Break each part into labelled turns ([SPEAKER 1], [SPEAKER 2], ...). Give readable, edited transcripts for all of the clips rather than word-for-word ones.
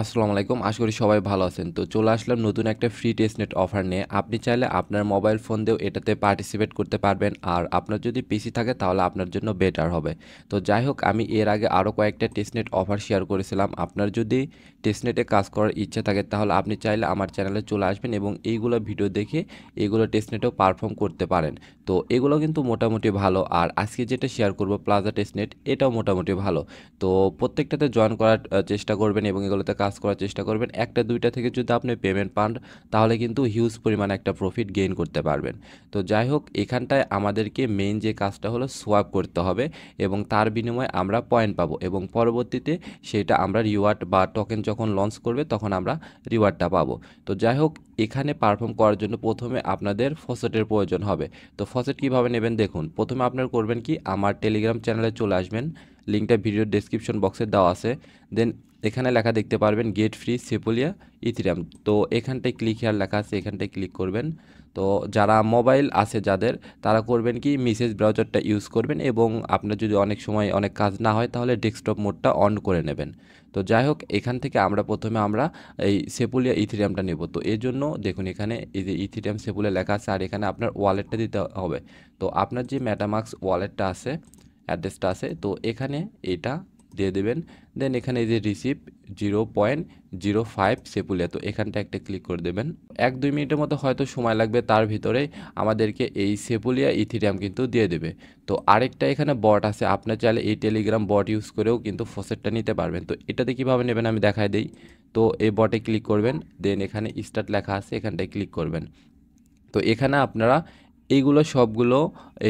[SPEAKER 1] আসসালামু আলাইকুম। আশা করি সবাই ভালো আছেন। তো চলে আসলাম নতুন একটা ফ্রি টেস্টনেট অফার নিয়ে। আপনি চাইলে আপনার মোবাইল ফোন দিয়েও এটাতে পার্টিসিপেট করতে পারবেন। আর আপনার যদি পিসি থাকে তাহলে আপনার জন্য বেটার হবে। তো যাই হোক, আমি এর আগে আরও কয়েকটা টেস্টনেট অফার শেয়ার করেছিলাম। আপনার যদি টেস্টনেটে কাজ করার ইচ্ছা থাকে তাহলে আপনি চাইলে আমার চ্যানেলে চলে আসবেন এবং এইগুলো ভিডিও দেখে এগুলো টেস্টনেটেও পারফর্ম করতে পারেন। তো এগুলো কিন্তু মোটামুটি ভালো। আর আজকে যেটা শেয়ার করব প্লাজা টেস্টনেট, এটাও মোটামুটি ভালো। তো প্রত্যেকটাতে জয়েন করার চেষ্টা করবেন এবং এগুলোতে কাজ করার চেষ্টা করবেন। একটা দুইটা থেকে যদি আপনি পেমেন্ট পান তাহলে কিন্তু হিউজ পরিমাণে একটা প্রফিট গেইন করতে পারবেন। তো যাই হোক, এখানটায় আমাদেরকে মেইন যে কাজটা হলো সোয়াপ করতে হবে এবং তার বিনিময়ে আমরা পয়েন্ট পাবো এবং পরবর্তীতে সেটা আমরা রিওয়ার্ড বা টোকেন যখন লঞ্চ করবে তখন আমরা রিওয়ার্ডটা পাবো। তো যাই হোক, এখানে পারফর্ম করার জন্য প্রথমে আপনাদের ফসেটের প্রয়োজন হবে। তো ফসেট কীভাবে নেবেন দেখুন, প্রথমে আপনারা করবেন কি, আমার টেলিগ্রাম চ্যানেলে চলে আসবেন। লিঙ্কটা ভিডিওর ডেসক্রিপশন বক্সে দেওয়া আছে। দেন এখানে লেখা দেখতে পারবেন গেট ফ্রি সেপুলিয়া ইথিরিয়াম। তো এখানটায় ক্লিক হেয়ার লেখা আছে, এখানটায় ক্লিক করবেন। তো যারা মোবাইল আছে যাদের, তারা করবেন কি, মেসেজ ব্রাউজারটা ইউজ করবেন এবং আপনার যদি অনেক সময় অনেক কাজ না হয় তাহলে ডেস্কটপ মোডটা অন করে নেবেন। তো যাই হোক, এখান থেকে প্রথমে আমরা এই সেপুলিয়া ইথিরিয়ামটা নেব। তো এর জন্য দেখুন, এখানে এই যে ইথিরিয়াম সেপুলিয়া লেখা আছে আর এখানে আপনার ওয়ালেটটা দিতে হবে। তো আপনার যে মেটামাক্স ওয়ালেটটা আছে, অ্যাড্রেসটা আছে, তো এখানে এটা দিয়ে দেবেন। দেন এখানে এই যে রিসিভ 0.05 সেপুলিয়া, তো এখানটা একটা ক্লিক করে দেবেন। 1-2 মিনিটের মতো হয়তো সময় লাগবে, তার ভিতরে আমাদেরকে এই সেপুলিয়া ইথিরিয়াম কিন্তু দিয়ে দেবে। তো আরেকটা এখানে বট আছে, আপনার চাইলে এই টেলিগ্রাম বট ইউজ করেও কিন্তু ফসেটটা নিতে পারবেন। তো এটাতে কীভাবে নেবেন আমি দেখাই দিই। তো এই বটে ক্লিক করবেন, দেন এখানে স্টার্ট লেখা আছে, এখানটায় ক্লিক করবেন। তো এখানে আপনারা এইগুলো সবগুলো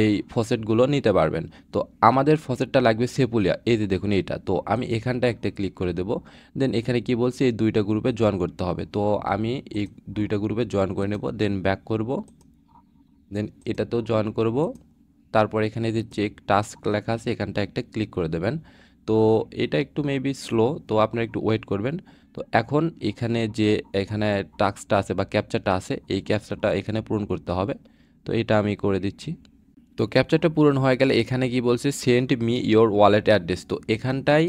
[SPEAKER 1] এই ফসেটগুলো নিতে পারবেন। তো আমাদের ফসেটটা লাগবে সেপুলিয়া, এই যে দেখুন এইটা। তো আমি এখানটা একটা ক্লিক করে দেব। দেন এখানে কি বলছে, এই দুইটা গ্রুপে জয়েন করতে হবে। তো আমি এই দুইটা গ্রুপে জয়েন করে নেব, দেন ব্যাক করব, দেন এটাতেও জয়েন করব। তারপর এখানে যে চেক টাস্ক লেখা আছে এখানটা একটা ক্লিক করে দেবেন। তো এটা একটু মেবি স্লো, তো আপনারা একটু ওয়েট করবেন। তো এখন এখানে টাস্কটা আছে বা ক্যাপচারটা আছে, এই ক্যাপচারটা এখানে পূরণ করতে হবে। তো এটা আমি করে দিচ্ছি। তো ক্যাপচারটা পূরণ হয়ে গেলে এখানে কি বলছে, send me your wallet address. তো এখানটায়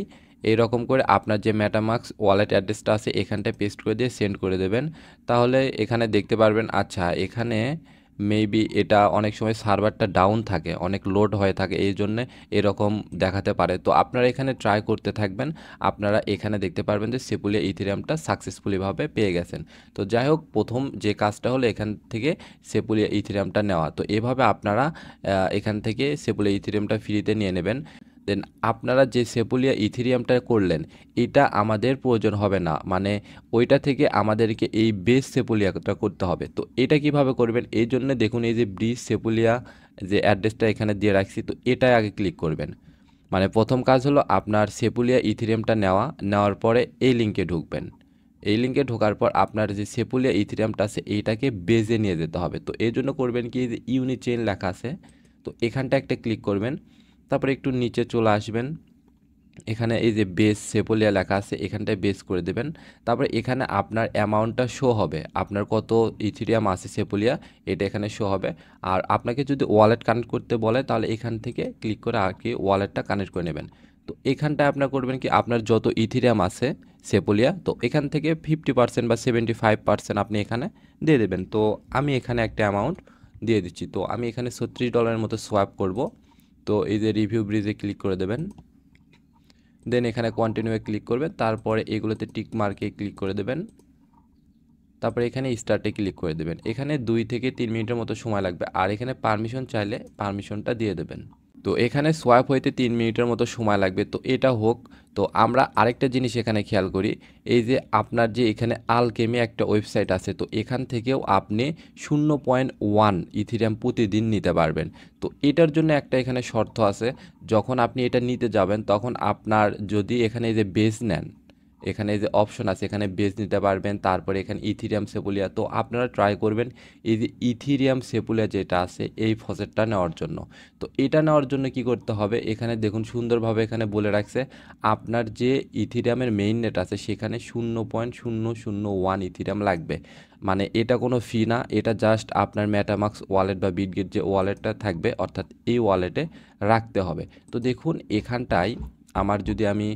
[SPEAKER 1] এইরকম করে আপনার যে মেটামাক্স ওয়ালেট অ্যাড্রেসটা আছে এখানটায় পেস্ট করে দিয়ে সেন্ড করে দেবেন। তাহলে এখানে দেখতে পারবেন, আচ্ছা এখানে মেবি এটা অনেক সময় সার্ভারটা ডাউন থাকে, অনেক লোড হয়ে থাকে, এই জন্যে এরকম দেখাতে পারে। তো আপনারা এখানে ট্রাই করতে থাকবেন। আপনারা এখানে দেখতে পারবেন যে সেপুলিয়া ইথেরিয়ামটা সাকসেসফুলিভাবে পেয়ে গেছেন। তো যাই হোক, প্রথম যে কাজটা হলো এখান থেকে সেপুলিয়া ইথেরিয়ামটা নেওয়া। তো এভাবে আপনারা এখান থেকে সেপুলিয়া ইথেরিয়ামটা ফ্রিতে নিয়ে নেবেন। দেন আপনারা যে সেপুলিয়া ইথেরিয়ামটা করলেন, এটা আমাদের প্রয়োজন হবে না, মানে ওইটা থেকে আমাদেরকে এই বেস সেপুলিয়াটা করতে হবে। তো এটা কিভাবে করবেন, এই জন্য দেখুন এই যে ব্রিজ সেপুলিয়া যে অ্যাড্রেসটা এখানে দিয়ে রাখছি, তো এটাই আগে ক্লিক করবেন। মানে প্রথম কাজ হলো আপনার সেপুলিয়া ইথেরিয়ামটা নেওয়ার পরে এই লিঙ্কে ঢুকবেন। এই লিঙ্কে ঢোকার পর আপনার যে সেপুলিয়া ইথেরিয়ামটা আছে এইটাকে বেজে নিয়ে যেতে হবে। তো এই জন্য করবেন কি, যে ইউনিচেইন লেখা আছে, তো এখানটা একটা ক্লিক করবেন। তারপরে একটু নিচে চলে আসবেন, এখানে এই যে বেস সেপোলিয়া লেখা আছে এখানটায় বেস করে দেবেন। তারপরে এখানে আপনার অ্যামাউন্টটা শো হবে, আপনার কত ইথিরিয়াম আছে সেপোলিয়া, এটা এখানে শো হবে। আর আপনাকে যদি ওয়ালেট কানেক্ট করতে বলে তাহলে এখান থেকে ক্লিক করে আর কি ওয়ালেটটা কানেক্ট করে নেবেন। তো এখানটায় আপনার করবেন কি, আপনার যত ইথিরিয়াম আছে সেপোলিয়া, তো এখান থেকে 50% বা 75% আপনি এখানে দিয়ে দেবেন। তো আমি এখানে একটা অ্যামাউন্ট দিয়ে দিচ্ছি। তো আমি এখানে $36 মতো সোয়াপ করব। তো এই যে রিভিউ ব্রিজে ক্লিক করে দেবেন, দেন এখানে কন্টিনিউয়ে ক্লিক করবেন, তারপরে এগুলোতে টিক মার্কে ক্লিক করে দেবেন, তারপরে এখানে স্টার্টে ক্লিক করে দেবেন। এখানে 2 থেকে 3 মিনিটের মতো সময় লাগবে, আর এখানে পারমিশন চাইলে পারমিশনটা দিয়ে দেবেন। তো এখানে সোয়াইপ হইতে 3 মিনিটের মতো সময় লাগবে, তো এটা হোক। তো আমরা আরেকটা জিনিস এখানে খেয়াল করি, এই যে আপনার যে এখানে আলকেমি একটা ওয়েবসাইট আছে, তো এখান থেকেও আপনি 0.1 ইথিরিয়াম প্রতিদিন নিতে পারবেন। তো এটার জন্য একটা এখানে শর্ত আছে, যখন আপনি এটা নিতে যাবেন তখন আপনার যদি এখানে এই যে বেস নেন, এখানে এই যে অপশন আছে এখানে বেস নিতে পারবেন, তারপরে এখানে ইথিরিয়াম সেপুলিয়া। তো আপনারা ট্রাই করবেন এই যে ইথিরিয়াম সেপুলিয়া যেটা আছে এই ফসেটটা নেওয়ার জন্য। তো এটা নেওয়ার জন্য কি করতে হবে, এখানে দেখুন সুন্দরভাবে এখানে বলে রাখছে, আপনার যে ইথিরিয়ামের মেইন নেট আছে সেখানে 0.001 ইথিরিয়াম লাগবে। মানে এটা কোনো ফি না, এটা জাস্ট আপনার মেটামাক্স ওয়ালেট বা বিটগেট যে ওয়ালেটটা থাকবে অর্থাৎ এই ওয়ালেটে রাখতে হবে। তো দেখুন এখানটায় আমার যদি আমি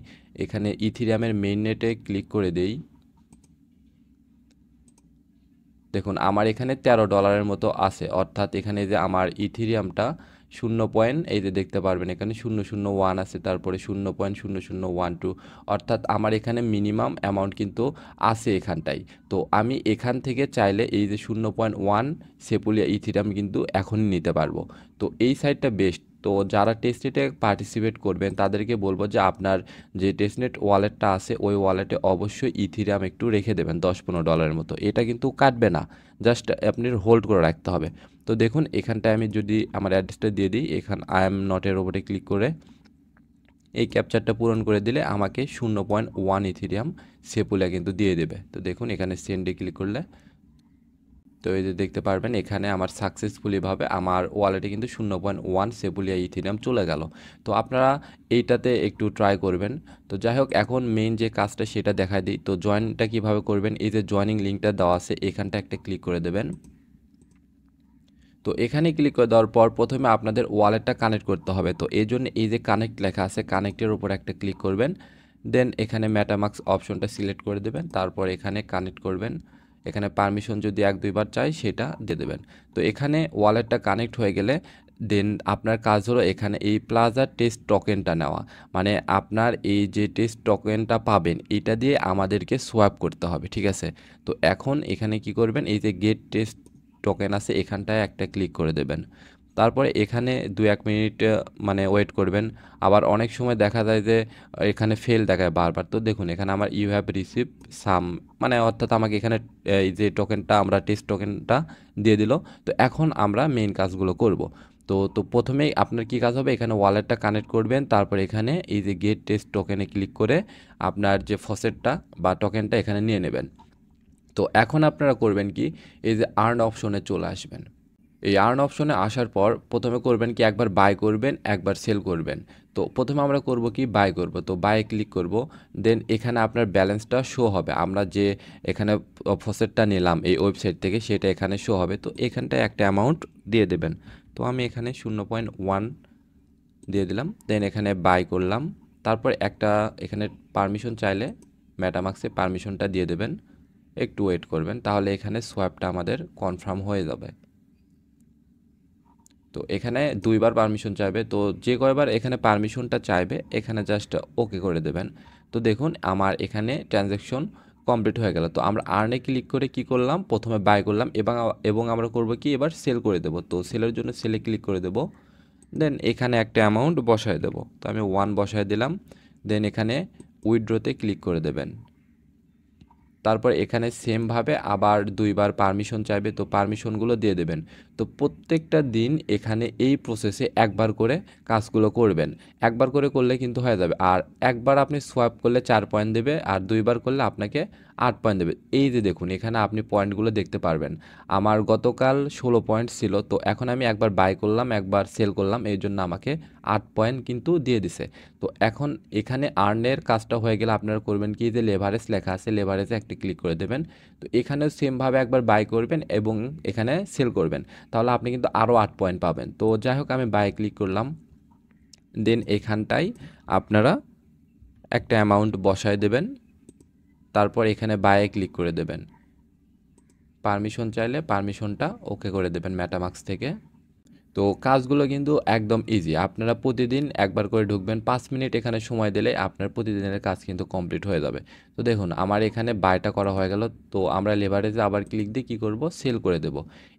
[SPEAKER 1] এখানে ইথিরিয়ামের মেইন নেটে ক্লিক করে দেই। দেখুন আমার এখানে $13 মতো আছে, অর্থাৎ এখানে যে আমার ইথিরিয়ামটা 0 পয়েন্ট, এই যে দেখতে পারবেন এখানে 001 আছে, তারপরে 0.0012, অর্থাৎ আমার এখানে মিনিমাম অ্যামাউন্ট কিন্তু আছে এখানটাই। তো আমি এখান থেকে চাইলে এই যে 0.1 সেপুলিয়া ইথিরিয়াম কিন্তু এখনই নিতে পারবো। তো এই সাইটটা বেস্ট। তো যারা টেস্টনেটে পার্টিসিপেট করবেন তাদেরকে বলবো যে আপনার যে টেস্টনেট ওয়ালেটটা আছে ওই ওয়ালেটে অবশ্যই ইথিরিয়াম একটু রেখে দেবেন $10-15 মতো। এটা কিন্তু কাটবে না, জাস্ট আপনি হোল্ড করে রাখতে হবে। তো দেখুন এখানটায় আমি যদি আমার অ্যাড্রেসটা দিয়ে দিই, এখান আই এম নট এর ওপরে ক্লিক করে এই ক্যাপচারটা পূরণ করে দিলে আমাকে 0.1 ইথিরিয়াম সেপুলিয়া কিন্তু দিয়ে দেবে। তো দেখুন এখানে সেন্ডে ক্লিক করলে তো এই যে দেখতে পারবেন এখানে আমার সাকসেসফুলিভাবে আমার ওয়ালেটে কিন্তু 0.1 সেপুলিয়া ইথিরিয়াম চলে গেল। তো আপনারা এইটাতে একটু ট্রাই করবেন। তো যাই হোক, এখন মেইন যে কাজটা সেটা দেখাই দিই। তো জয়েনটা কিভাবে করবেন, এই যে জয়েনিং লিঙ্কটা দেওয়া আছে এখানটা একটা ক্লিক করে দেবেন। তো এখানে ক্লিক করে দেওয়ার পর প্রথমে আপনাদের ওয়ালেটটা কানেক্ট করতে হবে। তো এই জন্য এই যে কানেক্ট লেখা আছে কানেক্টের উপর একটা ক্লিক করবেন, দেন এখানে মেটামাস্ক অপশনটা সিলেক্ট করে দেবেন, তারপর এখানে কানেক্ট করবেন। এখানে পারমিশন যদি 1-2 বার চাই সেটা দিয়ে দেবেন। তো এখানে ওয়ালেটটা কানেক্ট হয়ে গেলে দেন আপনার কাজ হলো এখানে এই প্লাজা টেস্ট টোকেনটা নেওয়া। মানে আপনার এই যে টেস্ট টোকেনটা পাবেন এটা দিয়ে আমাদেরকে সোয়াপ করতে হবে, ঠিক আছে? তো এখন এখানে কি করবেন, এই যে গেট টেস্ট টোকেন আছে এখানটায় একটা ক্লিক করে দেবেন। তারপরে এখানে 2-1 মিনিট মানে ওয়েট করবেন। আবার অনেক সময় দেখা যায় যে এখানে ফেল দেখায় বারবার। তো দেখুন এখানে আমার ইউ হ্যাভ রিসিভ সাম, মানে অর্থাৎ আমাকে এখানে এই যে টোকেনটা আমরা টেস্ট টোকেনটা দিয়ে দিল। তো এখন আমরা মেইন কাজগুলো করব। তো প্রথমেই আপনার কি কাজ হবে, এখানে ওয়ালেটটা কানেক্ট করবেন, তারপর এখানে এই যে গেট টেস্ট টোকেনে ক্লিক করে আপনার যে ফসেটটা বা টোকেনটা এখানে নিয়ে নেবেন। তো এখন আপনারা করবেন কি, এই যে আর্ন অপশনে চলে আসবেন। এই আর্ন অপশনে আসার পর প্রথমে করবেন কি, একবার বাই করবেন একবার সেল করবেন। তো প্রথমে আমরা করব কি, বাই করব। তো বাই ক্লিক করব, দেন এখানে আপনার ব্যালেন্সটা শো হবে। আমরা যে এখানে ফসেটটা নিলাম এই ওয়েবসাইট থেকে সেটা এখানে শো হবে। তো এখানটায় একটা অ্যামাউন্ট দিয়ে দেবেন। তো আমি এখানে 0.1 দিয়ে দিলাম, দেন এখানে বাই করলাম। তারপর একটা এখানে পারমিশন চাইলে মেটামাস্কে পারমিশনটা দিয়ে দেবেন, একটু ওয়েট করবেন, তাহলে এখানে সোয়াপটা আমাদের কনফার্ম হয়ে যাবে। তো এখানে 2 বার পারমিশন চাইবে, তো যে কয়বার এখানে পারমিশনটা চাইবে এখানে জাস্ট ওকে করে দেবেন। তো দেখুন আমার এখানে ট্রানজ্যাকশন কমপ্লিট হয়ে গেল। তো আমরা আর্নে ক্লিক করে কি করলাম, প্রথমে বাই করলাম এবং আমরা করব কি এবার সেল করে দেব। তো সেলের জন্য সেলে ক্লিক করে দেব, দেন এখানে একটা অ্যামাউন্ট বসায় দেব। তো আমি 1 বসায় দিলাম, দেন এখানে উইথড্রতে ক্লিক করে দেবেন। তারপর এখানে সেমভাবে আবার 2 বার পারমিশন চাইবে, তো পারমিশনগুলো দিয়ে দেবেন। তো প্রত্যেকটা দিন এখানে এই প্রসেসে একবার করে কাজগুলো করবেন। একবার করে করলে কিন্তু হয়ে যাবে। আর একবার আপনি সোয়াইপ করলে 4 পয়েন্ট দেবে, আর 2 বার করলে আপনাকে 8 পয়েন্ট দেবে। এই যে দেখুন এখানে আপনি পয়েন্টগুলো দেখতে পারবেন। আমার গতকাল 16 পয়েন্ট ছিল, তো এখন আমি একবার বাই করলাম একবার সেল করলাম, এই জন্য আমাকে 8 পয়েন্ট কিন্তু দিয়ে দিছে। তো এখন এখানে আর্নের কাজটা হয়ে গেলে আপনারা করবেন কি, যে লেভারেজ লেখা আছে লেভারেজে একটা ক্লিক করে দেবেন। তো এখানেও সেমভাবে একবার বাই করবেন এবং এখানে সেল করবেন, তাহলে আপনি কিন্তু আরও 8 পয়েন্ট পাবেন। তো যাই হোক আমি বাই ক্লিক করলাম, দেন এখানটায় আপনারা একটা অ্যামাউন্ট বসায় দেবেন, তারপর এখানে বাইয়ে ক্লিক করে দেবেন। পারমিশন চাইলে পারমিশনটা ওকে করে দেবেন মেটামাস্ক থেকে। তো কাজগুলো কিন্তু একদম ইজি। আপনারা প্রতিদিন একবার করে ঢুকবেন, 5 মিনিট এখানে সময় দিলে আপনার প্রতিদিনের কাজ কিন্তু কমপ্লিট হয়ে যাবে। তো দেখুন আমার এখানে বাইটা করা হয়ে গেল। তো আমরা লেভারেজে আবার ক্লিক দিয়ে কী করব, সেল করে দেব।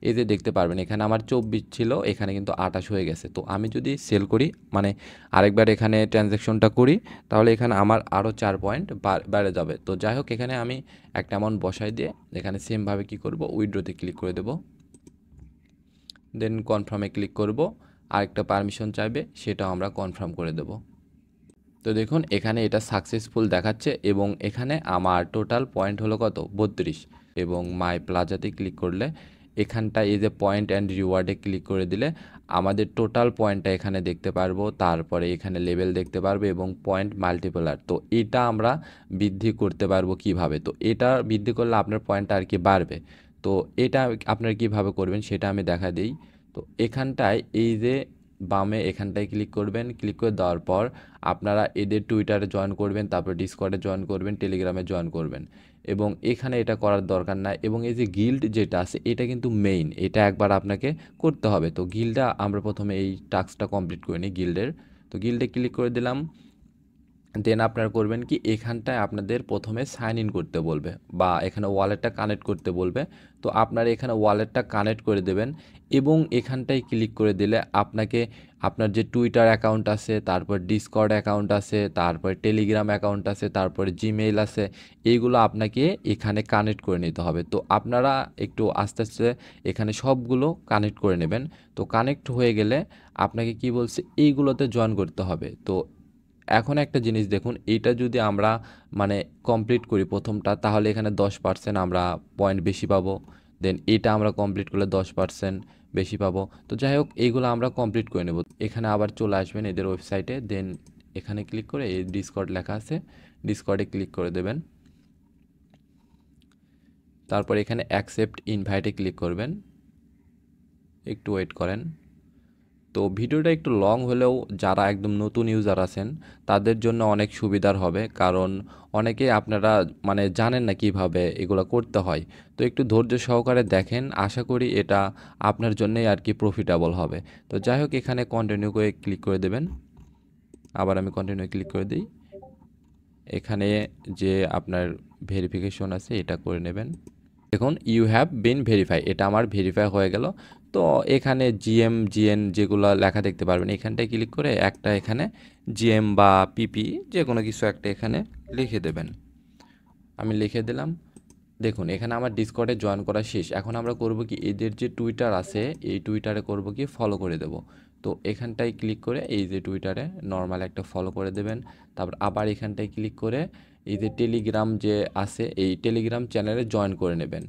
[SPEAKER 1] এই যে দেখতে পারবেন এখানে আমার 24 ছিল, এখানে কিন্তু 28 হয়ে গেছে। তো আমি যদি সেল করি, মানে আরেকবার এখানে ট্রানজ্যাকশনটা করি, তাহলে এখানে আমার আরও 4 পয়েন্ট বেড়ে যাবে। তো যাই হোক এখানে আমি একটা অ্যামাউন্ট বসাই দিয়ে এখানে সেমভাবে কী করব, উইথড্রতে ক্লিক করে দেব, দেন কনফার্মে ক্লিক করব। আরেকটা পারমিশন চাইবে, সেটাও আমরা কনফার্ম করে দেব। তো দেখুন এখানে এটা সাকসেসফুল দেখাচ্ছে এবং এখানে আমার টোটাল পয়েন্ট হলো কত, 32। এবং মাই প্লাজাতে ক্লিক করলে এখানটা এই যে পয়েন্ট অ্যান্ড রিওয়ার্ডে ক্লিক করে দিলে আমাদের টোটাল পয়েন্টটা এখানে দেখতে পারবো, তারপরে এখানে লেভেল দেখতে পারবো এবং পয়েন্ট মাল্টিপ্লার। তো এটা আমরা বৃদ্ধি করতে পারবো কিভাবে, তো এটা বৃদ্ধি করলে আপনার পয়েন্টটা আর কি বাড়বে। তো এটা আপনারা কিভাবে করবেন সেটা আমি দেখা দিই। তো এখানটায় এই যে বামে এখানটায় ক্লিক করবেন। ক্লিক করে দেওয়ার পর আপনারা এদের টুইটারে জয়েন করবেন, তারপর ডিসকর্ডে জয়েন করবেন, টেলিগ্রামে জয়েন করবেন এবং এখানে এটা করার দরকার নাই এবং এই যে গিল্ড যেটা আছে এটা কিন্তু মেইন, এটা একবার আপনাকে করতে হবে। তো গিল্ডটা আমরা প্রথমে এই টাস্কটা কমপ্লিট করে নিই গিল্ডের। তো গিল্ডে ক্লিক করে দিলাম। দেন আপনারা করবেন কি, এখানটায় আপনাদের প্রথমে সাইন ইন করতে বলবে বা এখানে ওয়ালেটটা কানেক্ট করতে বলবে। তো আপনারা এখানে ওয়ালেটটা কানেক্ট করে দেবেন এবং এখানটায় ক্লিক করে দিলে আপনাকে আপনার যে টুইটার অ্যাকাউন্ট আছে, তারপর ডিসকর্ড অ্যাকাউন্ট আছে, তারপর টেলিগ্রাম অ্যাকাউন্ট আছে, তারপর জিমেইল আছে, এইগুলো আপনাকে এখানে কানেক্ট করে নিতে হবে। তো আপনারা একটু আস্তে আস্তে এখানে সবগুলো কানেক্ট করে নেবেন। তো কানেক্ট হয়ে গেলে আপনাকে কি বলছে, এইগুলোতে জয়েন করতে হবে। তো এখন একটা জিনিস দেখুন, এইটা যদি আমরা মানে কমপ্লিট করি প্রথমটা, তাহলে এখানে 10% আমরা পয়েন্ট বেশি পাবো। দেন এটা আমরা কমপ্লিট করলে 10% বেশি পাবো। তো যাই হোক, এইগুলো আমরা কমপ্লিট করে নেব। এখানে আবার চলে আসবেন এদের ওয়েবসাইটে। দেন এখানে ক্লিক করে এই ডিসকর্ড লেখা আছে, ডিসকর্ডে ক্লিক করে দেবেন। তারপর এখানে অ্যাকসেপ্ট ইনভাইটে ক্লিক করবেন। একটু ওয়েট করেন। তো ভিডিওটা একটু লং হলেও যারা একদম নতুন ইউজার আছেন তাদের জন্য অনেক সুবিধার হবে, কারণ অনেকে আপনারা মানে জানেন না কিভাবে এগুলো করতে হয়। তো একটু ধৈর্য সহকারে দেখেন, আশা করি এটা আপনার জন্যই আর কি প্রফিটেবল হবে। তো যাই হোক, এখানে কন্টিনিউ করে ক্লিক করে দেবেন। আবার আমি কন্টিনিউ ক্লিক করে দিই। এখানে যে আপনার ভেরিফিকেশন আছে এটা করে নেবেন। দেখুন, ইউ হ্যাভ বিন ভেরিফাই, এটা আমার ভেরিফাই হয়ে গেল। তো এখানে জিএম জিএন যেগুলো লেখা দেখতে পারবেন, এখানটায় ক্লিক করে একটা এখানে জিএম বা পিপি যে কোনো কিছু একটা এখানে লিখে দেবেন। আমি লিখে দিলাম। দেখুন, এখানে আমার ডিসকর্ডে জয়েন করা শেষ। এখন আমরা করব কি, এদের যে টুইটার আছে এই টুইটারে করব কি ফলো করে দেব। তো এখানটায় ক্লিক করে এই যে টুইটারে নর্মাল একটা ফলো করে দেবেন। তারপর আবার এখানটায় ক্লিক করে এই যে টেলিগ্রাম যে আছে এই টেলিগ্রাম চ্যানেলে জয়েন করে নেবেন।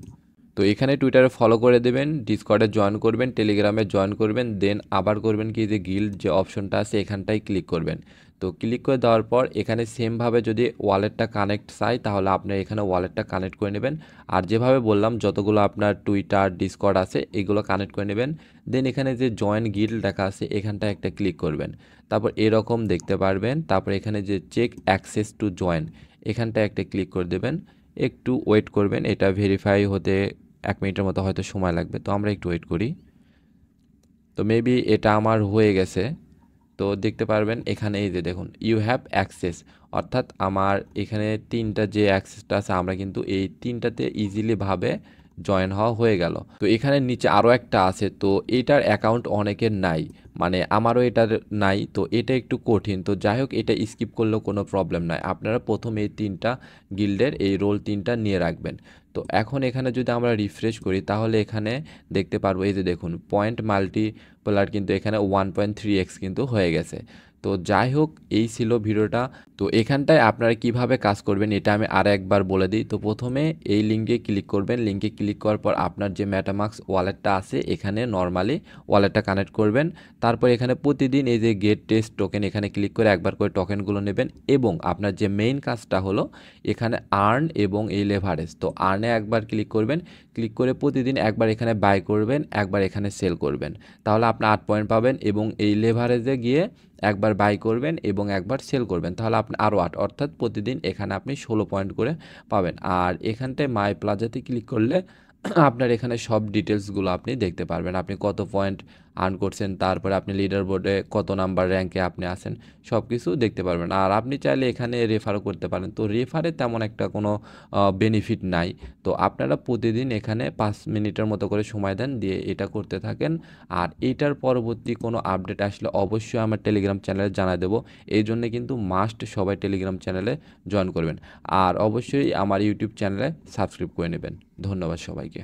[SPEAKER 1] তো এখানে টুইটারে ফলো করে দেবেন, ডিসকর্ডে জয়েন করবেন, টেলিগ্রামে জয়েন করবেন। দেন আবার করবেন কি, যে গিল্ড যে অপশনটা আছে এখানটায় ক্লিক করবেন। তো ক্লিক করে দেওয়ার পর এখানে সেমভাবে যদি ওয়ালেটটা কানেক্ট চাই তাহলে আপনি এখানে ওয়ালেটটা কানেক্ট করে নেবেন। আর যেভাবে বললাম যতগুলো আপনার টুইটার ডিসকর্ড আছে এগুলো কানেক্ট করে নেবেন। দেন এখানে যে জয়েন গিল্ড লেখা আছে এখানটায় একটা ক্লিক করবেন। তারপর এরকম দেখতে পারবেন। তারপর এখানে যে চেক অ্যাক্সেস টু জয়েন এখানটায় একটা ক্লিক করে দেবেন। একটু ওয়েট করবেন, এটা ভেরিফাই হতে 1 মিনিটের মতো হয়তো সময় লাগবে। তো আমরা একটু ওয়েট করি। তো মেবি এটা আমার হয়ে গেছে। তো দেখতে পারবেন এখানে এই যে দেখুন, ইউ হ্যাভ অ্যাক্সেস, অর্থাৎ আমার এখানে তিনটা যে অ্যাক্সেসটা আছে আমরা কিন্তু এই তিনটাতে ইজিলি ভাবে জয়েন হওয়া হয়ে গেল। তো এখানে নিচে আরও একটা আছে, তো এইটার অ্যাকাউন্ট অনেকের নাই, মানে আমারও এটার নাই। তো এটা একটু কঠিন। তো যাই হোক, এটা স্কিপ করলেও কোনো প্রবলেম নাই। আপনারা প্রথম এই তিনটা গিল্ডের এই রোল তিনটা নিয়ে রাখবেন। তো এখন এখানে যদি আমরা রিফ্রেশ করি তাহলে এখানে দেখতে পারবো এই যে দেখুন, পয়েন্ট মাল্টিপ্লার কিন্তু এখানে 1.3x কিন্তু হয়ে গেছে। তো যাই হোক, এই ছিল ভিডিওটা। তো এখানটায় আপনারা কিভাবে কাজ করবেন এটা আমি আর একবার বলে দিই। তো প্রথমে এই লিঙ্কে ক্লিক করবেন। লিঙ্কে ক্লিক করার পর আপনার যে মেটামাস্ক ওয়ালেটটা আছে এখানে নর্মালি ওয়ালেটটা কানেক্ট করবেন। তারপর এখানে প্রতিদিন এই যে গেট টেস্ট টোকেন এখানে ক্লিক করে একবার করে টোকেনগুলো নেবেন এবং আপনার যে মেইন কাজটা হলো এখানে আর্ন এবং এই লেভারেজ। তো আর্নে একবার ক্লিক করবেন, ক্লিক করে প্রতিদিন একবার এখানে বাই করবেন, একবার এখানে সেল করবেন, তাহলে আপনি 8 পয়েন্ট পাবেন। এবং এই লেভারেজে গিয়ে একবার বাই করবেন এবং একবার সেল করবেন, তাহলে আপনি আরও 8, অর্থাৎ প্রতিদিন এখানে আপনি 16 পয়েন্ট করে পাবেন। আর এখানটায় মাই প্লাজাতে ক্লিক করলে আপনার এখানে সব ডিটেলসগুলো আপনি দেখতে পারবেন, আপনি কত পয়েন্ট আর্ন করছেন, তারপরে আপনি লিডার বোর্ডে কত নাম্বার র্যাঙ্কে আপনি আছেন সব কিছু দেখতে পারবেন। আর আপনি চাইলে এখানে রেফারও করতে পারেন। তো রেফারে তেমন একটা কোনো বেনিফিট নাই। তো আপনারা প্রতিদিন এখানে 5 মিনিটের মতো করে সময় দেন, দিয়ে এটা করতে থাকেন। আর এইটার পরবর্তী কোনো আপডেট আসলে অবশ্যই আমার টেলিগ্রাম চ্যানেলে জানাই দেবো। এই জন্যে কিন্তু মাস্ট সবাই টেলিগ্রাম চ্যানেলে জয়েন করবেন। আর অবশ্যই আমার ইউটিউব চ্যানেলে সাবস্ক্রাইব করে নেবেন। ধন্যবাদ সবাইকে।